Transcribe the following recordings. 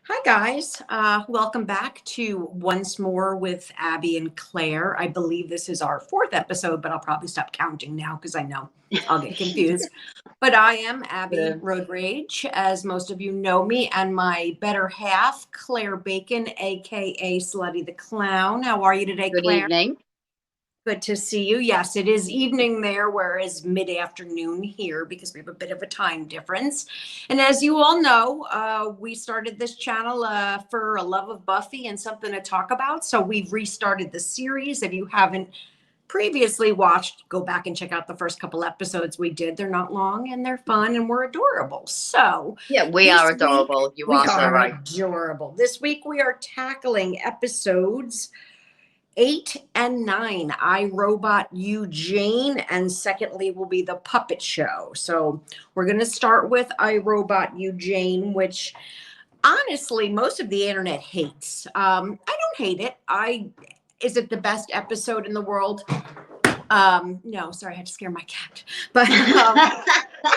Hi, guys. Welcome back to Once More with Abby and Claire. I believe this is our fourth episode, but I'll probably stop counting now because I know I'll get confused. But I am Abby Good. Road Rage, as most of you know me, and my better half, Claire Bacon, aka Slutty the Clown. How are you today, Good Claire? evening. Good to see you. Yes, it is evening there, whereas mid-afternoon here because we have a bit of a time difference. And as you all know, we started this channel for a love of Buffy and something to talk about. So we've restarted the series. If you haven't previously watched, go back and check out the first couple episodes we did. They're not long and they're fun and we're adorable. So Yeah, we this are week adorable. You we are so are right. adorable. This week we are tackling episodes 8 and 9, I, Robot, You, Jane, and secondly will be the puppet show. So we're going to start with I, Robot, You, Jane, which honestly most of the internet hates. I don't hate it. Is it the best episode in the world? No, sorry, I had to scare my cat. But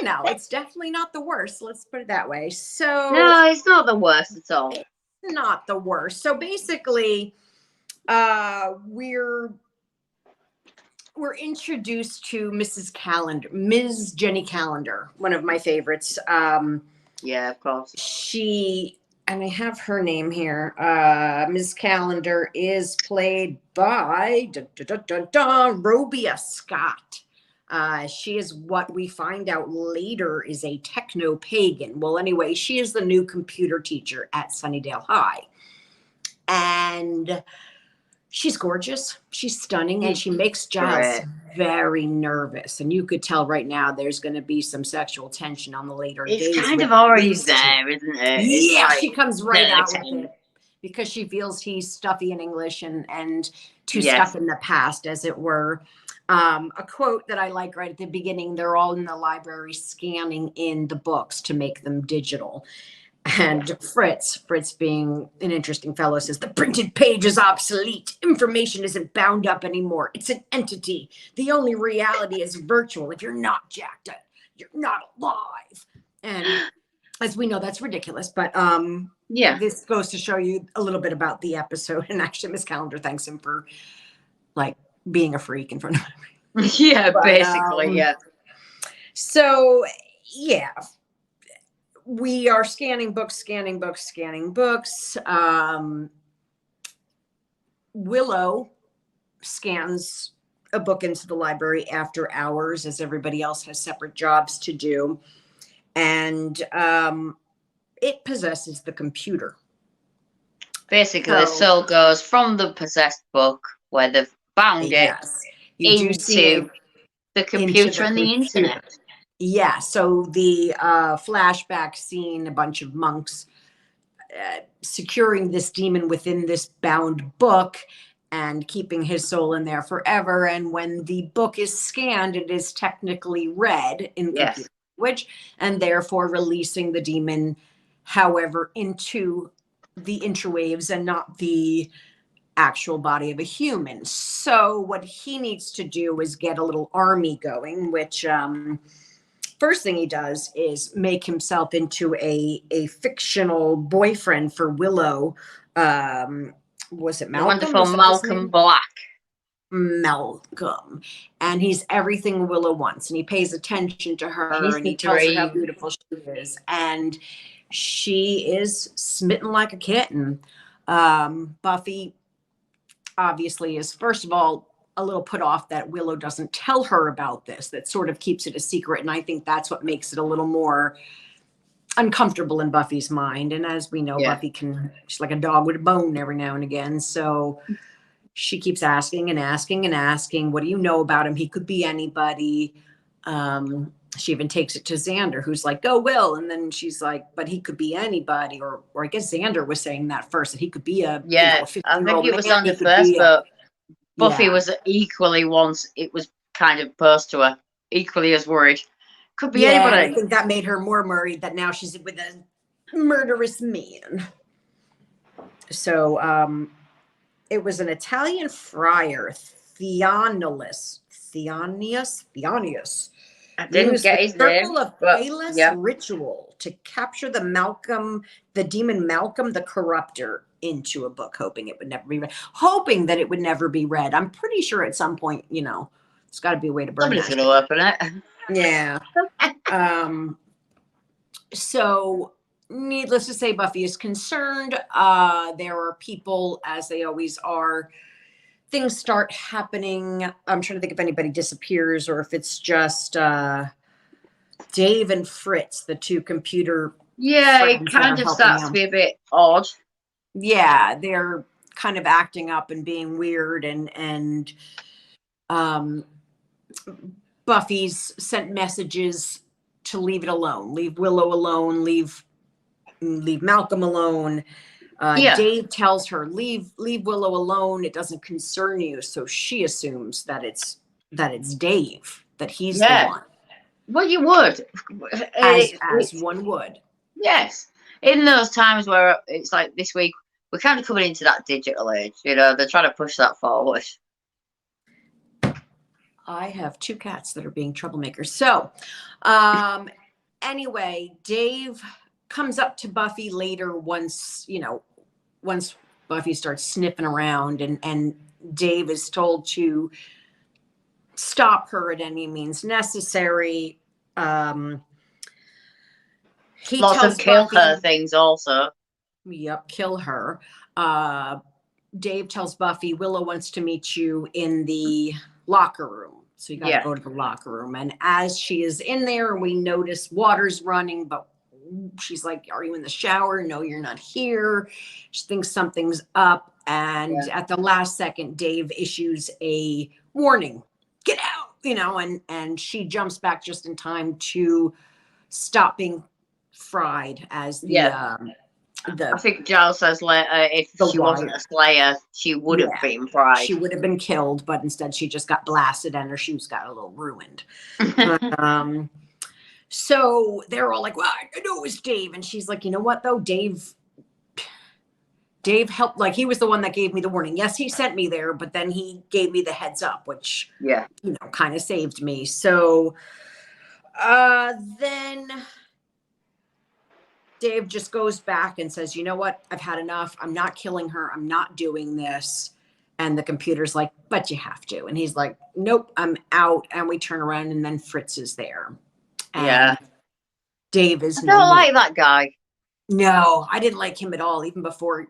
no, it's definitely not the worst. Let's put it that way. So No, it's not the worst at all. not the worst. So basically, we're introduced to Ms. Jenny Calendar, one of my favorites. Yeah, of course. And I have her name here. Ms. Calendar is played by Robia Scott. She is what we find out later is a techno pagan. Well, anyway, she is the new computer teacher at Sunnydale High. And she's gorgeous, she's stunning, and she makes Giles very nervous. And you could tell right now there's going to be some sexual tension on the later days. It's kind of already there, isn't it? Yeah, she comes right out with it because she feels he's stuffy in English and too stuck in the past, as it were. A quote that I like right at the beginning: they're all in the library scanning in the books to make them digital. And Fritz being an interesting fellow, says the printed page is obsolete. Information isn't bound up anymore. It's an entity. The only reality is virtual. If you're not jacked up, you're not alive. And as we know, that's ridiculous. But this goes to show you a little bit about the episode. And actually, Miss Calendar thanks him for like being a freak in front of him. Yeah, but, basically, yeah. So yeah. We are scanning books. Willow scans a book into the library after hours, as everybody else has separate jobs to do. And it possesses the computer. Basically, the soul goes from the possessed book, where they've bound it, into the computer and the internet. Yeah, so the flashback scene, a bunch of monks securing this demon within this bound book and keeping his soul in there forever. And when the book is scanned, it is technically read in computer language, and therefore releasing the demon, however, into the interwaves and not the actual body of a human. So what he needs to do is get a little army going, which first thing he does is make himself into a fictional boyfriend for Willow. Was it Malcolm? The wonderful Malcolm Black. Malcolm. And he's everything Willow wants. And he pays attention to her and he tells her how beautiful she is. And she is smitten like a kitten. Buffy obviously is, first of all, a little put off that Willow doesn't tell her about this, that sort of keeps it a secret. And I think that's what makes it a little more uncomfortable in Buffy's mind. And as we know, Buffy she's like a dog with a bone every now and again. So she keeps asking and asking and asking, what do you know about him? He could be anybody. She even takes it to Xander, who's like, go Will. And then she's like, but he could be anybody. Or I guess Xander was saying that first, that he could be a, I think it was on the first, but Buffy was equally, once it was kind of posed to her, equally as worried. Could be anybody. I think that made her more worried that now she's with a murderous man. So it was an Italian friar, Theonius, I didn't get his name, Circle of but Payless yeah. ritual to capture the demon Malcolm the Corruptor into a book, hoping it would never be read. Hoping that it would never be read. I'm pretty sure at some point, there's got to be a way to burn Somebody's that. going to open it. Yeah. So needless to say, Buffy is concerned. There are people, as they always are. Things start happening. I'm trying to think if anybody disappears or if it's just Dave and Fritz, the two computer. Yeah, it kind of starts to be a bit odd. Yeah, they're kind of acting up and being weird, and Buffy's sent messages to leave it alone, leave Willow alone, leave Malcolm alone. Dave tells her, leave Willow alone. It doesn't concern you. So she assumes that it's Dave, that he's the one. Well, you would. As one would. Yes. In those times where it's like this week, we're kind of coming into that digital age. They're trying to push that forward. I have 2 cats that are being troublemakers. So, anyway, Dave comes up to Buffy later once Buffy starts sniffing around, and Dave is told to stop her at any means necessary. He Lots tells of kill Buffy, her things also. Yep, kill her. Dave tells Buffy, Willow wants to meet you in the locker room. So you got to go to the locker room. And as she is in there, we notice water's running, but she's like, are you in the shower? No, you're not here. She thinks something's up. And at the last second, Dave issues a warning, get out, and she jumps back just in time to stop being fried as I think Giles says later, if she wasn't a Slayer, she would have been fried. She would have been killed, but instead she just got blasted and her shoes got a little ruined. So they're all like, well, I know it was Dave. And she's like, you know what, though? Dave helped. Like, he was the one that gave me the warning. Yes, he sent me there, but then he gave me the heads up, which, kind of saved me. So then Dave just goes back and says, you know what? I've had enough. I'm not killing her. I'm not doing this. And the computer's like, but you have to. And he's like, nope, I'm out. And we turn around and then Fritz is there. And Dave is I don't like that guy. No, I didn't like him at all, even before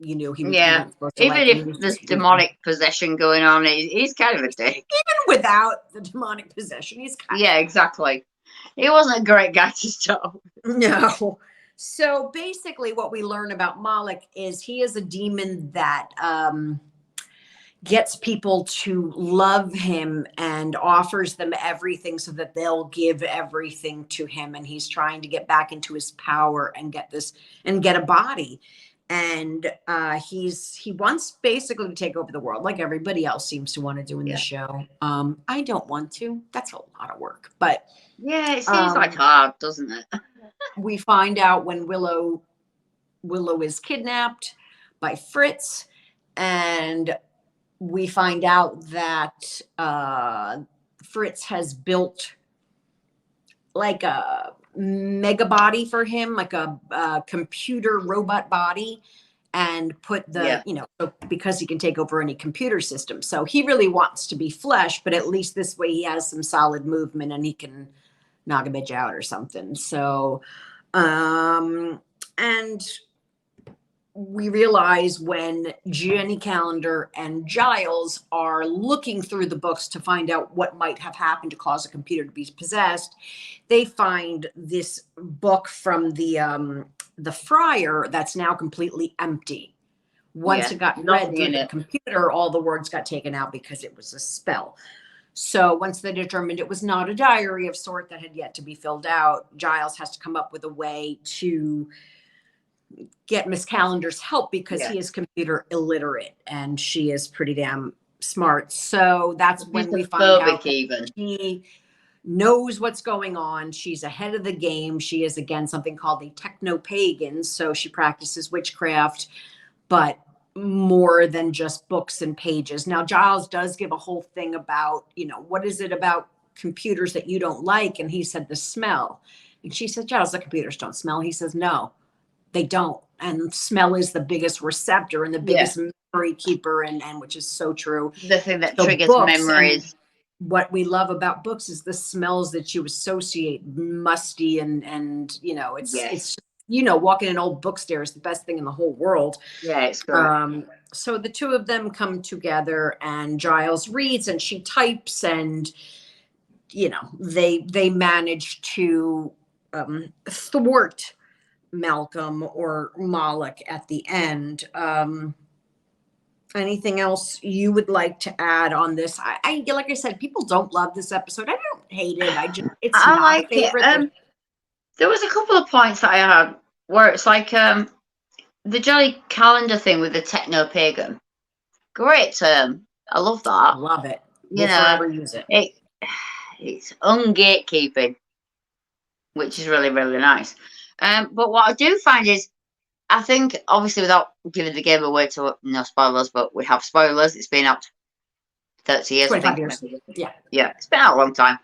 you knew he was supposed to. Even if there's demonic possession going on, he's kind of a dick. Even without the demonic possession, he's kind of exactly. He wasn't a great guy to start. No. So basically what we learn about Malik is he is a demon that gets people to love him and offers them everything so that they'll give everything to him. And he's trying to get back into his power and get a body. And he wants basically to take over the world, like everybody else seems to want to do in the show. I don't want to. That's a lot of work, but it seems like hard, doesn't it? We find out when Willow is kidnapped by Fritz, and we find out that Fritz has built like a mega body for him, like a computer robot body, and put so because he can take over any computer system. So he really wants to be flesh, but at least this way he has some solid movement and he can knock a bitch out or something. So, and we realize when Jenny Calendar and Giles are looking through the books to find out what might have happened to cause a computer to be possessed, they find this book from the Friar that's now completely empty. Once it got read through the computer, all the words got taken out because it was a spell. So once they determined it was not a diary of sort that had yet to be filled out, Giles has to come up with a way to get Miss Calendar's help because he is computer illiterate and she is pretty damn smart. So that's when we find out that she knows what's going on. She's ahead of the game. She is, again, something called a techno-pagan. So she practices witchcraft, but more than just books and pages. Now, Giles does give a whole thing about, what is it about computers that you don't like? And he said, the smell. And she said, Giles, the computers don't smell. He says, no, they don't. And smell is the biggest receptor and the biggest memory keeper, and which is so true. The thing that triggers memories. What we love about books is the smells that you associate, musty and you know, it's just, you know, walking an old bookstore is the best thing in the whole world. Yeah, it's great. So the two of them come together, and Giles reads and she types, and you know, they manage to thwart Malcolm or Moloch at the end. Anything else you would like to add on this? I like I said, people don't love this episode. I don't hate it. It's not like a favorite. There was a couple of points that I had where it's like the Jelly Calendar thing with the techno pagan. Great term. I love that. Love it. We'll forever use it. It's ungatekeeping, which is really, really nice. But what I do find is, I think, obviously, without giving the game away to no spoilers, but we have spoilers. It's been out 30 years. 25 years. Yeah, it's been out a long time.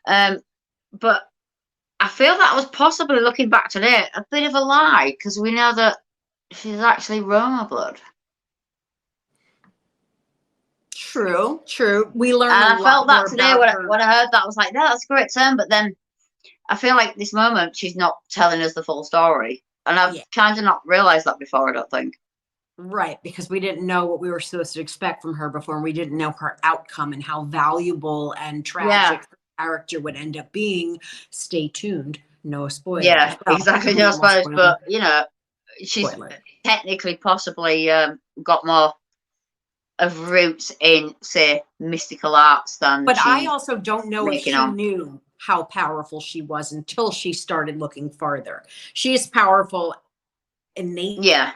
But I feel that was possibly, looking back today, a bit of a lie, because we know that she's actually Roma blood. True. We learned. And I felt that today when I heard that. I was like, no, that's a great term. But then I feel like this moment she's not telling us the full story. And I've kind of not realised that before, I don't think. Right, because we didn't know what we were supposed to expect from her before, and we didn't know her outcome and how valuable and tragic her character would end up being. Stay tuned. No spoilers. Yeah, exactly. No spoilers. But, you know, she's technically possibly got more of roots in, say, mystical arts than. But I also don't know if she knew how powerful she was until she started looking farther. She is powerful innately. Yeah.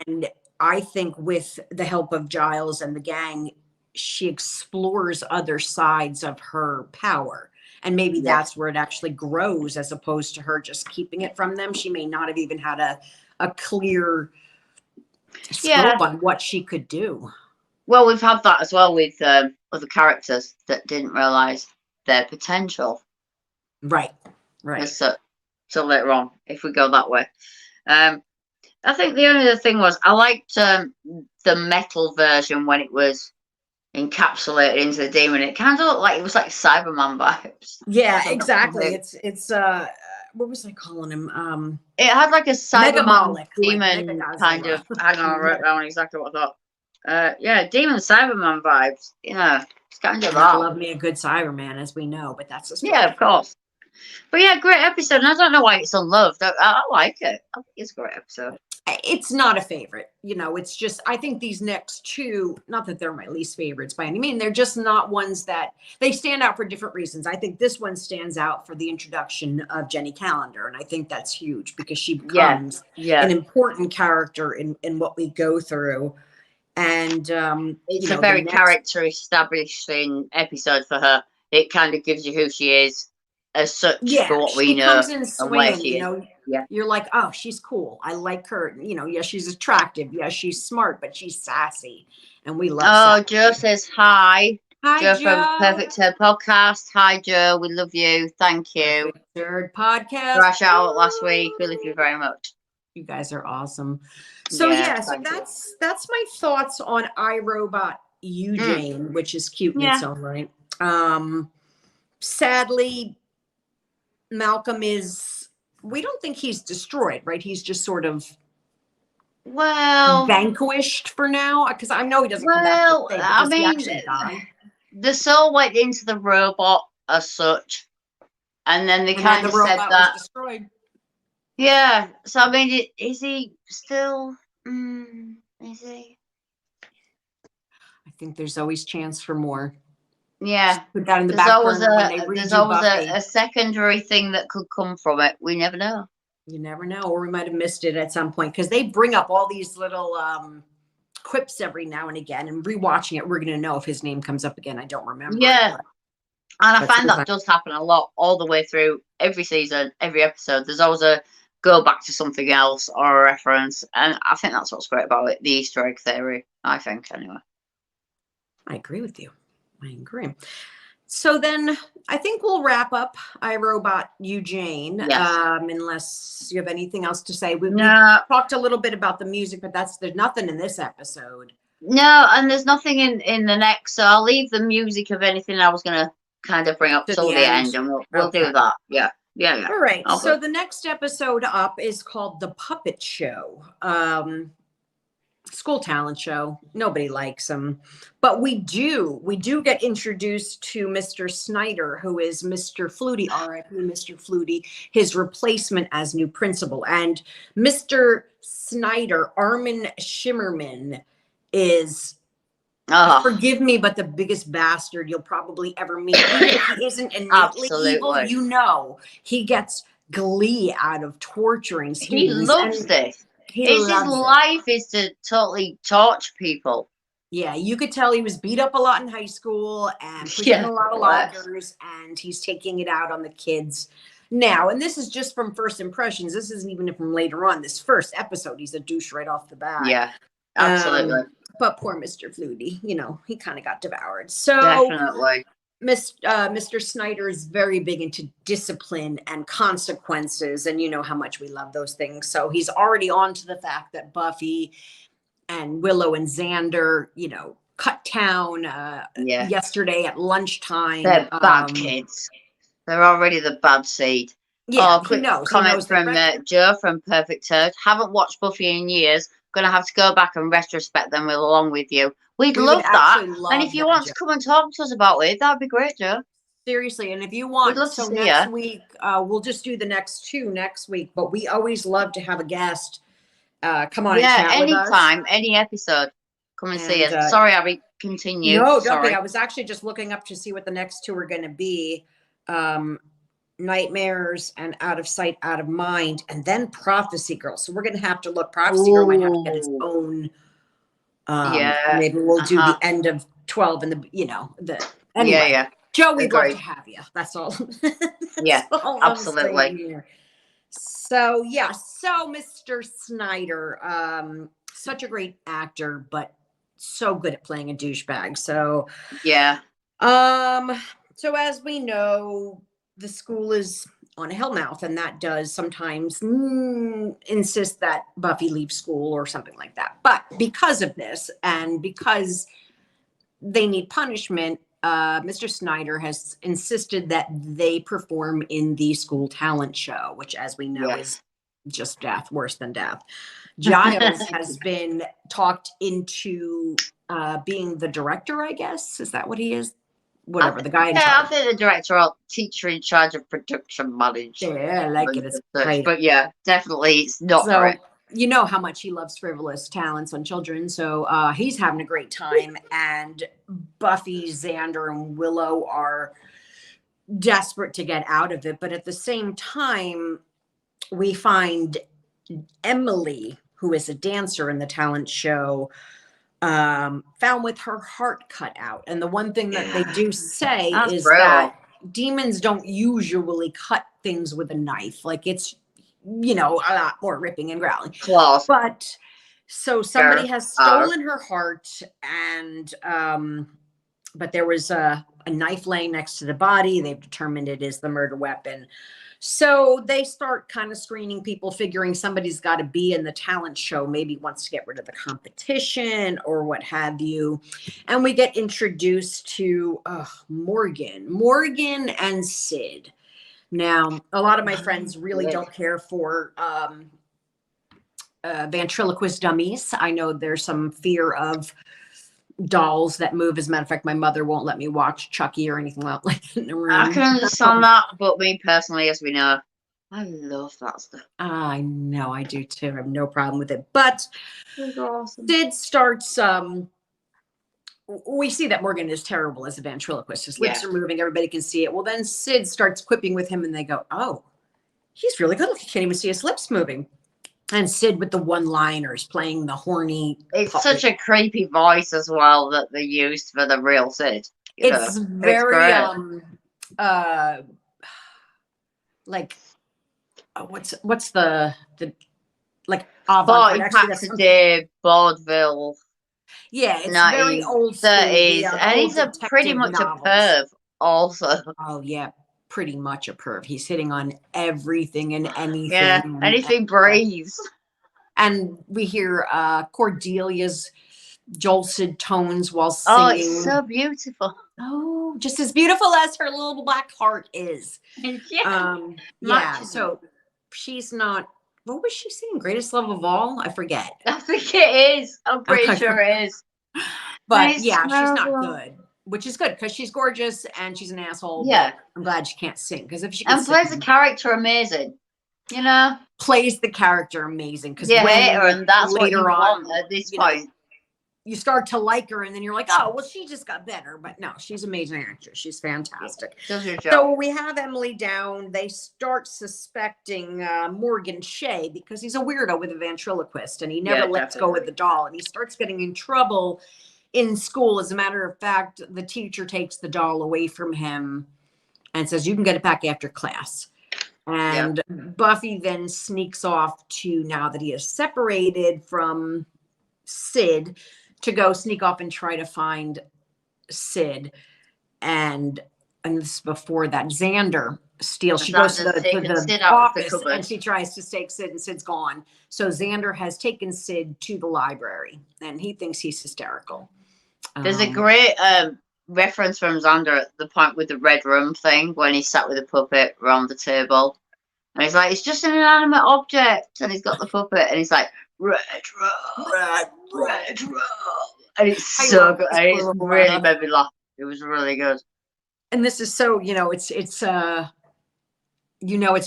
And I think with the help of Giles and the gang, she explores other sides of her power. And maybe that's where it actually grows, as opposed to her just keeping it from them. She may not have even had a clear scope on what she could do. Well, we've had that as well with other characters that didn't realise their potential. Right. So later on, if we go that way. I think the only other thing was, I liked the metal version when it was encapsulated into the demon. It kind of looked like it was like Cyberman vibes. Yeah, exactly. It's what was I calling him? It had like a Cyberman demon kind of. Hang on, I wrote down exactly what I thought. Demon Cyberman vibes. You know, it's kind of that. Love me a good Cyberman, as we know, but that's a of course. But yeah, great episode. And I don't know why it's unloved. I like it. I think it's a great episode. It's not a favorite. You know, it's just, I think these next two, not that they're my least favorites by any means, they're just not ones that, they stand out for different reasons. I think this one stands out for the introduction of Jenny Calendar. And I think that's huge because she becomes an important character in what we go through. And it's a very character establishing episode for her. It kind of gives you who she is as such for what we know. Comes in swing, you know. You're like, oh, she's cool. I like her. You know, she's attractive. She's smart, but she's sassy. And we love sassy. Joe says hi. Hi, Joe from Perfect Third Podcast. Hi, Joe. We love you. Thank you. Perfect Third Podcast. Crash out last week. We love you very much. You guys are awesome. So so that's my thoughts on iRobot Eugene, which is cute in its own right. Sadly, Malcolm we don't think he's destroyed, right? He's just sort of vanquished for now, because I know he doesn't come back. I mean, the soul went into the robot as such, and then they kind of said that was destroyed. Yeah, so I mean, is he still? Is he? I think there's always chance for more. Yeah, put that in the back burner. There's always a secondary thing that could come from it. We never know. You never know, or we might have missed it at some point, because they bring up all these little quips every now and again. And rewatching it, we're going to know if his name comes up again. I don't remember. Yeah, and I find that does happen a lot all the way through every season, every episode. There's always a go back to something else or a reference, and I think that's what's great about it. The Easter egg theory, I think, anyway. I agree with you. I agree. So then I think we'll wrap up iRobot Eugene, Yes. unless you have anything else to say. We No, talked a little bit about the music, but there's nothing in this episode. no, and there's nothing in the next, so I'll leave the music of anything I was gonna kind of bring up To till the the end. end, and we'll Okay. do that. Yeah, yeah, yeah. All right. All So good. the next episode up is called The Puppet Show. School talent show. Nobody likes him. But we do get introduced to Mr. Snyder, who is Mr. Flutie, R.I.P. Mr. Flutie, his replacement as new principal. And Mr. Snyder, Armin Shimmerman, is, Oh, forgive me, but the biggest bastard you'll probably ever meet. Even if he isn't innately evil, absolutely. you know, he gets glee out of torturing He students. loves And this. he It's his loves it. life is to totally torture people. Yeah, you could tell he was beat up a lot in high school and pushed in Yeah, a lot of bless. lockers, and he's taking it out on the kids now. And this is just from first impressions. This isn't even from later on. This first episode, he's a douche right off the bat. Yeah, absolutely. But poor Mr. Flutie, you know, he kind of got devoured. So Definitely. Mr. Snyder is very big into discipline and consequences, and you know how much we love those things. So he's already on to the fact that Buffy and Willow and Xander, you know, cut town Yeah. yesterday at lunchtime. They're bad kids. They're already the bad seed. Yeah, quick he knows. comment from Joe from Perfect Turd. Haven't watched Buffy in years. Gonna have to go back and retrospect them along with you. We'd love that. And if you want to come and talk to us about it, that'd be great, Joe. Seriously, and if you want, so next week, we'll just do the next two next week. But we always love to have a guest come on and chat with us. Anytime, any episode. Come and see us. Sorry, Abby, continue. No, sorry. I was actually just looking up to see what the next two are going to be. Nightmares and Out of Sight, Out of Mind, and then Prophecy Girl. So we're going to have to look. Prophecy Girl might have to get its own. Maybe we'll do the end of 12 and anyway. Yeah. Joe, we'd love to have you. That's all. That's all absolutely. So so Mr. Snyder, such a great actor, but so good at playing a douchebag. So so as we know, the school is on a hellmouth, and that does sometimes insist that Buffy leave school or something like that. But because of this, and because they need punishment, Mr. Snyder has insisted that they perform in the school talent show, which, as we know, is just death, worse than death. Giles has been talked into being the director, I guess. Is that what he is? Whatever, the guy in charge. I think the director or teacher in charge of production management. Yeah, I like it. It's great. But yeah, definitely it's not right. You know how much he loves frivolous talents on children, so he's having a great time. And Buffy, Xander, and Willow are desperate to get out of it. But at the same time, we find Emily, who is a dancer in the talent show, found with her heart cut out. And the one thing that they do say is that demons don't usually cut things with a knife. Like, it's, you know, a lot more ripping and growling. Claws. But so somebody has stolen her heart, and but there was a knife laying next to the body. They've determined it is the murder weapon. So they start kind of screening people, figuring somebody's got to be in the talent show, maybe wants to get rid of the competition or what have you. And we get introduced to Morgan and Sid. Now, a lot of my friends really don't care for ventriloquist dummies. I know there's some fear of dolls that move. As a matter of fact, my mother won't let me watch Chucky or anything like that in the room. I can understand that, but me personally, as we know, I love that stuff. I know, I do too. I have no problem with it. But awesome. Sid starts, we see that Morgan is terrible as a ventriloquist. His lips are moving, everybody can see it. Well, then Sid starts quipping with him, and they go, oh, he's really good. You can't even see his lips moving. And Sid with the one-liners, playing the horny. It's such a creepy voice as well that they used for the real Sid. It's very like what's the like avant vaudeville. Yeah, it's very old 30s, and he's pretty much a perv also. Oh yeah, pretty much a perv. He's hitting on everything and Yeah, anything. anything breathes. And we hear Cordelia's dulcet tones while Oh, it's singing. so beautiful. Oh, just as beautiful as her little black heart is. Yeah, Yeah. matches. So she's not. What was she singing? Greatest love of all? I forget. I think it is. I'm pretty sure it is. But It's yeah, she's not terrible. good, which is good because she's gorgeous and she's an asshole. Yeah. But I'm glad she can't sing because if she could And plays the sing, character amazing. You know? plays the character amazing. Because You hate when her, and that's what you later on, want at this you know, point. you start to like her, and then you're like, oh, well, she just got better. But no, she's an amazing actress. She's fantastic. Does your job. So we have Emily down. They start suspecting Morgan Shea because he's a weirdo with a ventriloquist, and he never lets go of the doll, and he starts getting in trouble in school. As a matter of fact, the teacher takes the doll away from him and says, you can get it back after class. And Buffy then sneaks off to, now that he is separated from Sid, to go sneak off and try to find Sid. And this is before that, Xander steals. She goes to the office and she tries to take Sid, and Sid's gone. So Xander has taken Sid to the library, and he thinks he's hysterical. There's a great reference from Xander at the point with the red room thing when he sat with the puppet around the table. And he's like, it's just an inanimate object. And he's got the puppet and he's like, red room, red room. And it's so good. And it's really made me laugh. It was really good. And this is so, it's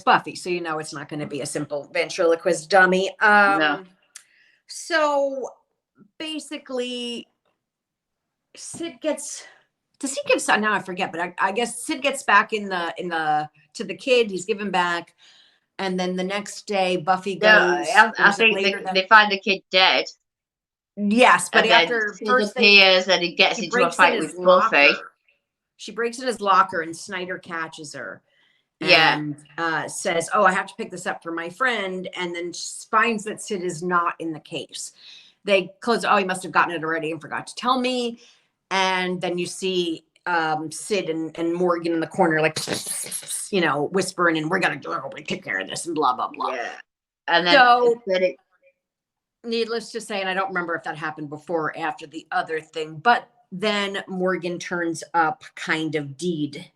Buffy, so it's not going to be a simple ventriloquist dummy. No. So basically, Sid gets. Does he give? Now I forget, but I guess Sid gets back to the kid. He's given back, and then the next day, Buffy goes. I think they find the kid dead. Yes, but after first appears and he gets into a fight with Buffy. She breaks in his locker, and Snyder catches her. And says, oh, I have to pick this up for my friend, and then finds that Sid is not in the case. They close. Oh, he must have gotten it already and forgot to tell me. And then you see Sid and Morgan in the corner, like, whispering, and we're going to take care of this, and blah, blah, blah. Yeah. And then needless to say, and I don't remember if that happened before or after the other thing, but then Morgan turns up kind of deed.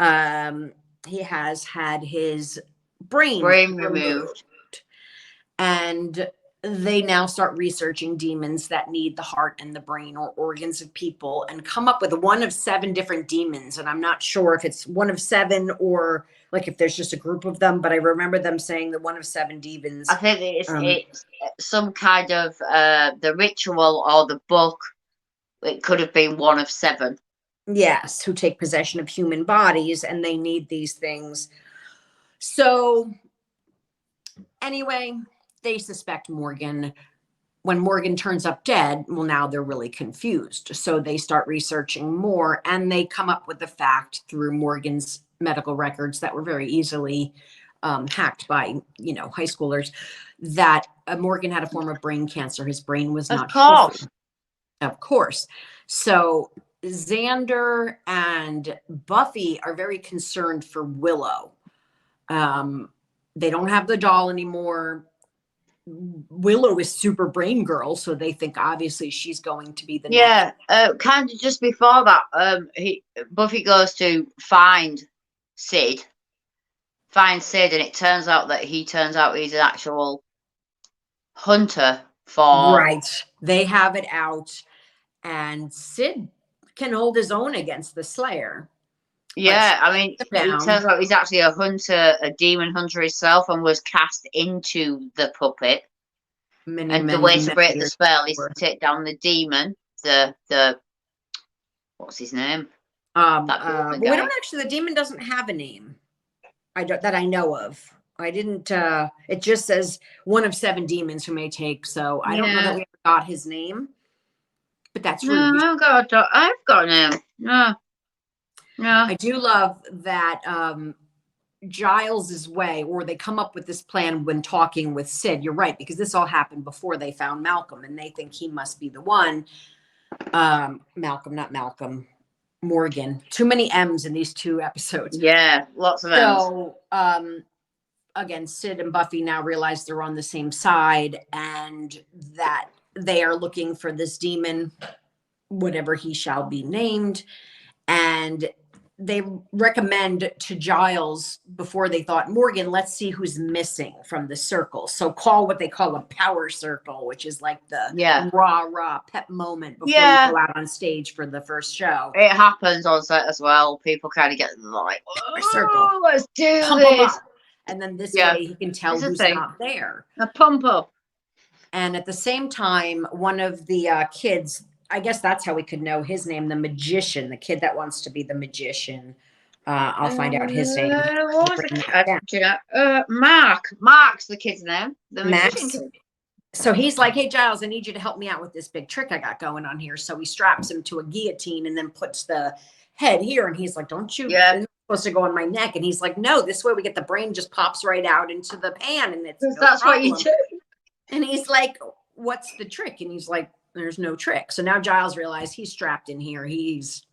He has had his brain removed. And they now start researching demons that need the heart and the brain or organs of people, and come up with one of 7 different demons. And I'm not sure if it's one of 7 or like if there's just a group of them, but I remember them saying the one of 7 demons. I think it's some kind of the ritual or the book. It could have been one of 7. Yes, who take possession of human bodies, and they need these things. So anyway, they suspect Morgan. When Morgan turns up dead, well, now they're really confused. So they start researching more, and they come up with the fact through Morgan's medical records that were very easily hacked by, high schoolers, that Morgan had a form of brain cancer. His brain was not healthy. Of course. So Xander and Buffy are very concerned for Willow. They don't have the doll anymore. Willow is super brain girl, so they think obviously she's going to be the next. Kind of just before that, Buffy goes to find Sid, and it turns out that he's an actual hunter for. Right. They have it out, and Sid can hold his own against the Slayer. Yeah, I mean, it turns out he's actually a hunter, a demon hunter himself, and was cast into the puppet. The way to break the spell is to take down the demon. The what's his name? We don't actually. The demon doesn't have a name. That I know of. I didn't. It just says one of 7 demons who may take. So I don't know that we ever got his name. But that's rude. No, I've got a name. No. I do love that Giles's way, or they come up with this plan when talking with Sid. You're right, because this all happened before they found Malcolm, and they think he must be the one. Malcolm, not Malcolm. Morgan. Too many M's in these 2 episodes. Yeah, lots of M's. So, again, Sid and Buffy now realize they're on the same side and that they are looking for this demon, whatever he shall be named. And they recommend to Giles, before they thought, Morgan, let's see who's missing from the circle. So call what they call a power circle, which is like the rah pep moment before you go out on stage for the first show. It happens on set as well. People kind of get like, circle. Let's do Pump this. And then this way he can tell who's not there. A pump up. And at the same time, one of the kids, I guess that's how we could know his name, the magician, the kid that wants to be the magician. I'll find out his name. What was Mark. Mark's the kid's name. The magician kid. So he's like, hey, Giles, I need you to help me out with this big trick I got going on here. So he straps him to a guillotine and then puts the head here. And he's like, don't you? Yeah. It's supposed to go on my neck. And he's like, no, this way we get the brain just pops right out into the pan. And it's that's what you do. And he's like, what's the trick? And he's like, there's no trick. So now Giles realized he's strapped in here. He's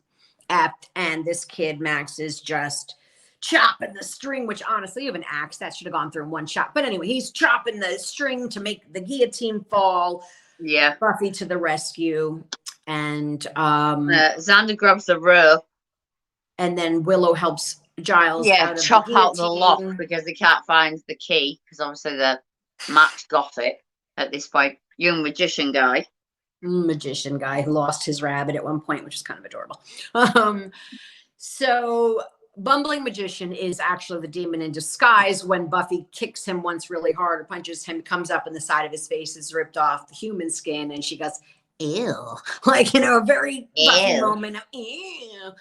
apt. And this kid, Max, is just chopping the string, which honestly, you have an axe that should have gone through in one shot. But anyway, he's chopping the string to make the guillotine fall. Yeah. Buffy to the rescue. And Xander grabs the rope. And then Willow helps Giles chop out the lock because they can't find the key. Because obviously the Max got it at this point. Young magician guy who lost his rabbit at one point, which is kind of adorable. So bumbling magician is actually the demon in disguise. When Buffy kicks him once really hard or punches him, comes up and the side of his face is ripped off the human skin, and she goes, ew. Like, a very Buffy moment of ew.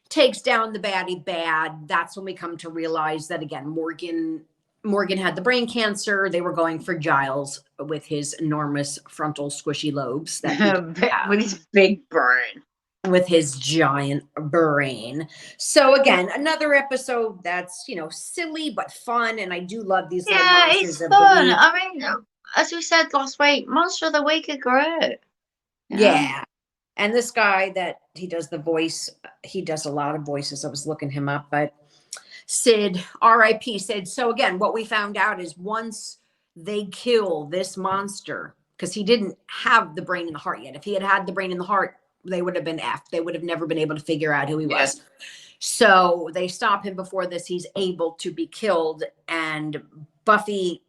Takes down the baddie bad. That's when we come to realize that, again, Morgan had the brain cancer. They were going for Giles with his enormous frontal squishy lobes. With his big brain. With his giant brain. So again, another episode that's, silly but fun. And I do love these little monsters. It's fun. I mean, as we said last week, Monster of the Week are great. Yeah. And this guy that he does the voice, he does a lot of voices. I was looking him up, but Sid, R.I.P. Sid. So again, what we found out is once they kill this monster, because he didn't have the brain in the heart yet. If he had had the brain in the heart, they would have been effed. They would have never been able to figure out who he was. So they stop him before this. He's able to be killed. And Buffy,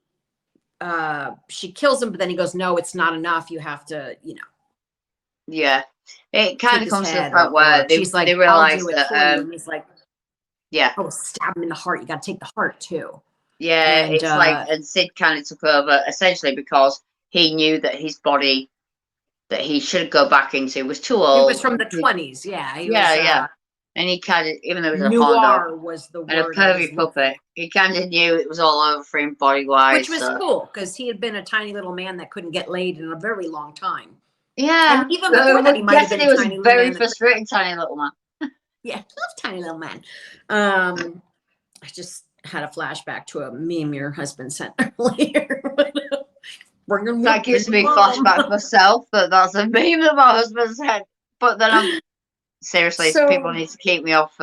she kills him, but then he goes, no, it's not enough. You have to, Yeah. It kind of comes to the point where they realize that he's like, oh, stab him in the heart. You got to take the heart too. Yeah, and, it's and Sid kind of took over essentially because he knew that his body that he should go back into was too old. It was from the 20s. Yeah. Yeah. And he kind of, even though it was a noir was the word, and a pervy puppet, he kind of knew it was all over for him body wise, which was cool because he had been a tiny little man that couldn't get laid in a very long time. Yeah, and even before that, he might have been a tiny very frustrating tiny little man. Yeah, love tiny little man. I just had a flashback to a meme your husband sent earlier. That gives me flashback myself. That's a meme that my husband said. But then seriously, people need to keep me off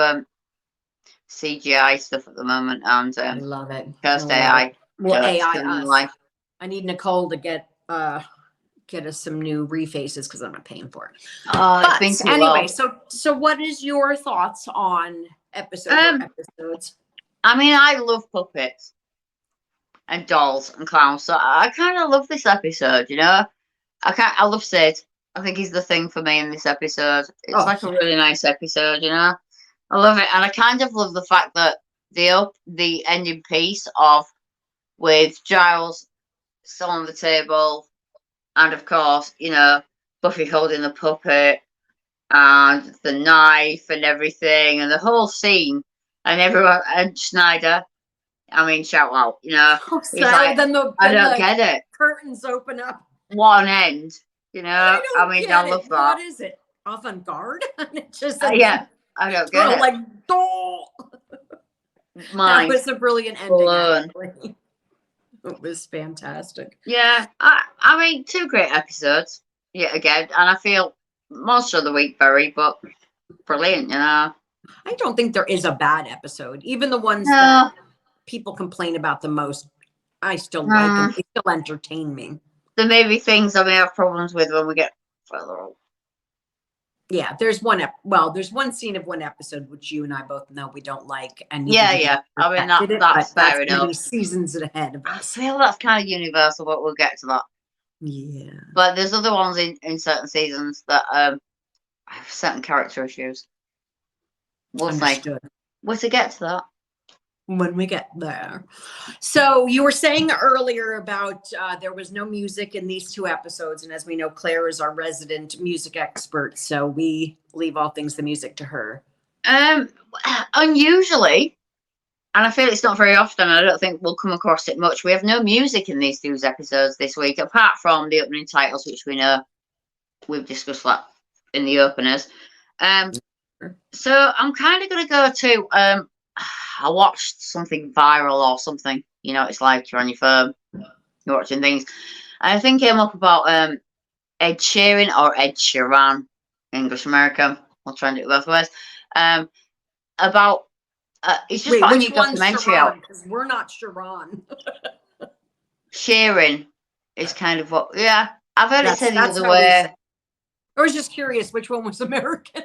CGI stuff at the moment. And I love it. Cursed AI. Well, AI. I need Nicole to get us some new refaces because I'm not paying for it. But anyway, so what is your thoughts on episodes? I mean, I love puppets and dolls and clowns, so I kind of love this episode. I love Sid. I think he's the thing for me in this episode. It's a really nice episode. I love it, and I kind of love the fact that the ending piece with Giles still on the table. And of course, Buffy holding the puppet and the knife and everything and the whole scene and everyone and Schneider. I mean, shout out, he's like, then I don't get it. Curtains open up. One end, I love that. What is it? Avant-garde? It's just I don't get it. Like, that was a brilliant ending. It was fantastic. Yeah, I mean, 2 great episodes yet again, and I feel Monster of the Week, very, but brilliant, you know. I don't think there is a bad episode. Even the ones No, that people complain about the most, I still like them. They still entertain me. there may be things I may have problems with when we get further on. Yeah, there's one scene of one episode which you and I both know we don't like, and Yeah. I mean, that's fair enough. Many seasons ahead of I us. feel that's kind of universal, but we'll get to that. Yeah. But there's other ones in certain seasons that have certain character issues. We'll see. We'll get to that when we get there. So you were saying earlier about there was no music in these 2 episodes, and as we know, Claire is our resident music expert, so we leave all things the music to her. Unusually, and I feel it's not very often, I don't think we'll come across it much, we have no music in these 2 episodes this week, apart from the opening titles, which we know we've discussed that in the openers. So I'm kind of going to go to I watched something viral or something. You know, it's like you're on your phone, you're watching things. And I think came up about Ed Sheeran or Ed Sheeran, English American. I'll try and do it both ways. About it's just about a new documentary out. Because we're not Sheeran. Sheeran is kind of what. Yeah, I've heard it said the other way. I was just curious which one was American.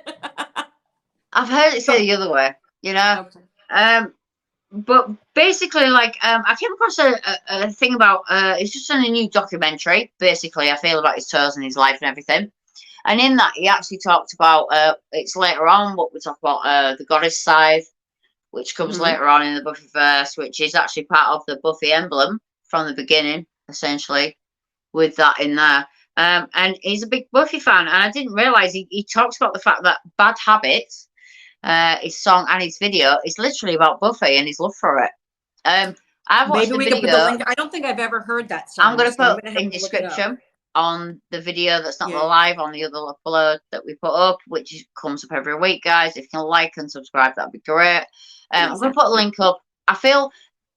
I've heard it said the other way. You know. Okay. But basically, like, I came across a thing about, it's just on a new documentary, basically, I feel about his tours and his life and everything. And in that, he actually talked about, it's later on, what we talk about, the goddess side, which comes later on in the Buffyverse, which is actually part of the Buffy emblem from the beginning, essentially, with that in there. And he's a big Buffy fan, and I didn't realise he talks about the fact that Bad Habits, his song and his video is literally about Buffy and his love for it. I've watched the video. Can put the link. I don't think I've ever heard that song. I'm going to put in description on the video that's not live on the other upload that we put up, which comes up every week, guys. If you can like and subscribe, that'd be great. I'm going to put a link up. I feel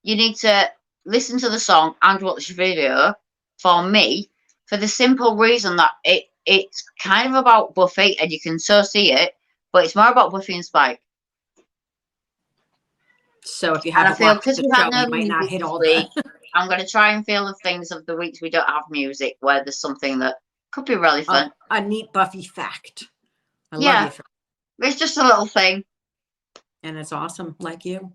you need to listen to the song and watch the video for me, for the simple reason that it's kind of about Buffy, and you can so see it, but it's more about Buffy and Spike. So if you haven't watched the show, you might not hit all the... I'm going to try and feel the things of the weeks we don't have music, where there's something that could be really fun. A neat Buffy fact. I love you. It's just a little thing. And it's awesome, like you.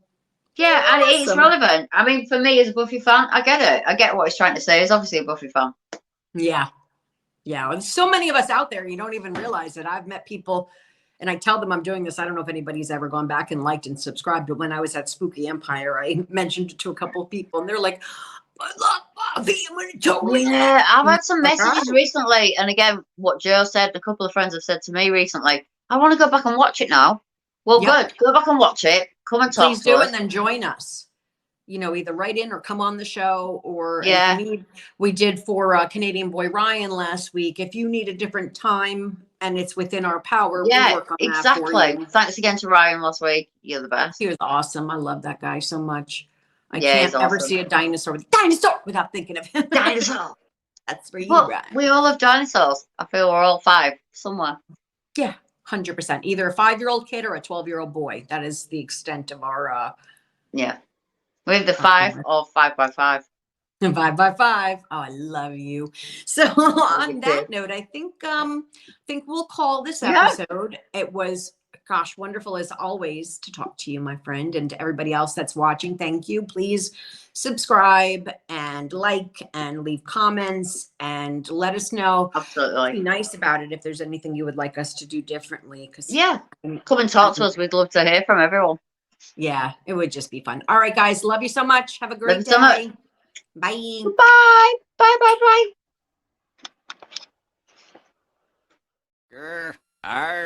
Yeah, and it's relevant. I mean, for me as a Buffy fan, I get it. I get what he's trying to say. He's obviously a Buffy fan. Yeah. Yeah. There's so many of us out there, you don't even realize it. I've met people... And I tell them I'm doing this. I don't know if anybody's ever gone back and liked and subscribed. But when I was at Spooky Empire, I mentioned it to a couple of people, and they're like, "I love Buffy. I'm gonna totally." Yeah, I've had some messages recently, and again, what Joe said, a couple of friends have said to me recently. I want to go back and watch it now. Well, good. Go back and watch it. Come and talk. Please do, and then join us. You know, either write in or come on the show, or we did for Canadian Boy Ryan last week. If you need a different time and it's within our power, we'll work on that for you. Thanks again to Ryan last week. You're the best. He was awesome. I love that guy so much. I can't ever see a dinosaur without thinking of him. Dinosaur. That's where you ride. We all have dinosaurs. I feel we're all 5 somewhere. Yeah, 100%. Either a 5-year-old kid or a 12-year-old boy. That is the extent of our We have the 5 or 5 by 5. 5 by 5. Oh, I love you. So on that note, I think we'll call this episode. It was, gosh, wonderful as always to talk to you, my friend, and to everybody else that's watching. Thank you. Please subscribe and like and leave comments and let us know. Absolutely. Be nice about it if there's anything you would like us to do differently. Come and talk to us. We'd love to hear from everyone. Yeah, it would just be fun. All right, guys. Love you so much. Have a great day. So much. Bye. Bye. Bye. Bye. Bye.